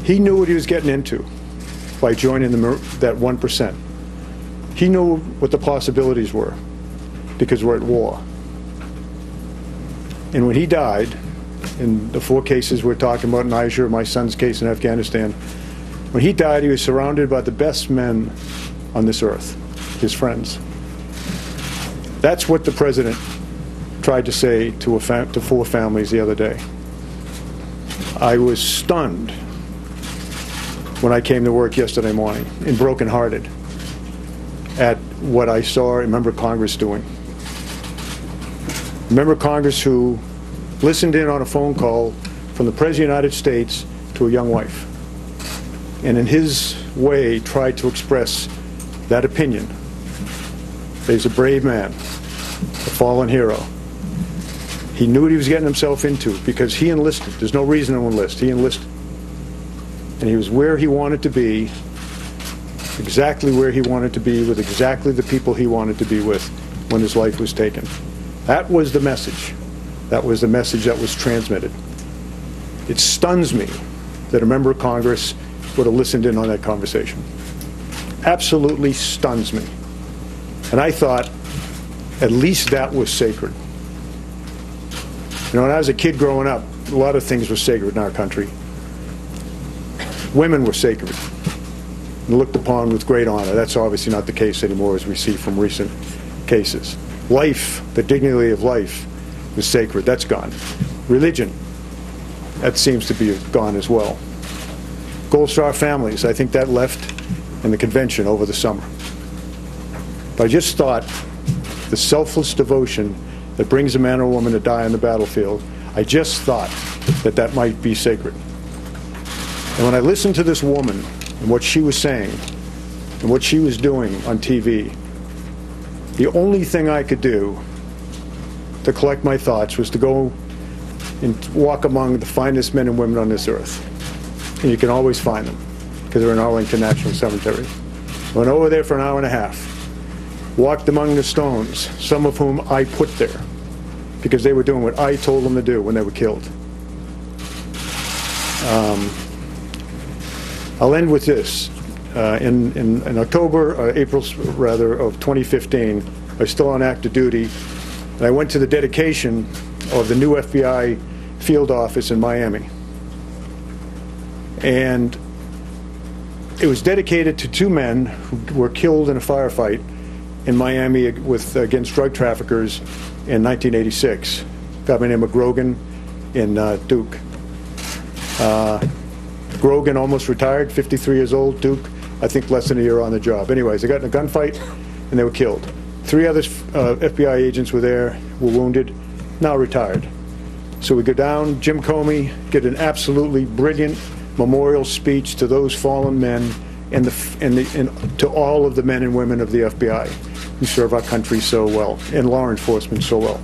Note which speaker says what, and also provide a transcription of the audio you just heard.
Speaker 1: He knew what he was getting into by joining that 1%. He knew what the possibilities were because we're at war. And when he died, in the 4 cases we're talking about in Niger, my son's case in Afghanistan, when he died, he was surrounded by the best men on this earth, his friends. That's what the president tried to say to 4 families the other day. I was stunned when I came to work yesterday morning and brokenhearted at what I saw a member of Congress doing. A member of Congress who listened in on a phone call from the President of the United States to a young wife, and in his way tried to express that opinion. He's a brave man, a fallen hero. He knew what he was getting himself into because he enlisted. There's no reason to enlist. He enlisted. And he was where he wanted to be, exactly where he wanted to be, with exactly the people he wanted to be with when his life was taken. That was the message. That was the message that was transmitted. It stuns me that a member of Congress would have listened in on that conversation. Absolutely stuns me. And I thought, at least that was sacred. You know, when I was a kid growing up, a lot of things were sacred in our country. Women were sacred and looked upon with great honor. That's obviously not the case anymore, as we see from recent cases. Life, the dignity of life, was sacred. That's gone. Religion, that seems to be gone as well. Gold Star families, I think that left in the convention over the summer. But I just thought the selfless devotion that brings a man or woman to die on the battlefield, I just thought that that might be sacred. And when I listened to this woman and what she was saying and what she was doing on TV, the only thing I could do to collect my thoughts was to go and walk among the finest men and women on this earth. And you can always find them because they're in Arlington National Cemetery. I went over there for an hour and a half, walked among the stones, some of whom I put there because they were doing what I told them to do when they were killed. I'll end with this. In October, April rather, of 2015, I was still on active duty, and I went to the dedication of the new FBI field office in Miami. And it was dedicated to 2 men who were killed in a firefight in Miami against drug traffickers in 1986. A guy by the name of Grogan and Duke. Grogan almost retired, 53 years old. Duke, I think less than a year on the job. Anyways, they got in a gunfight and they were killed. 3 other FBI agents were there, were wounded, now retired. So we go down, Jim Comey did an absolutely brilliant memorial speech to those fallen men and to all of the men and women of the FBI who serve our country so well and law enforcement so well.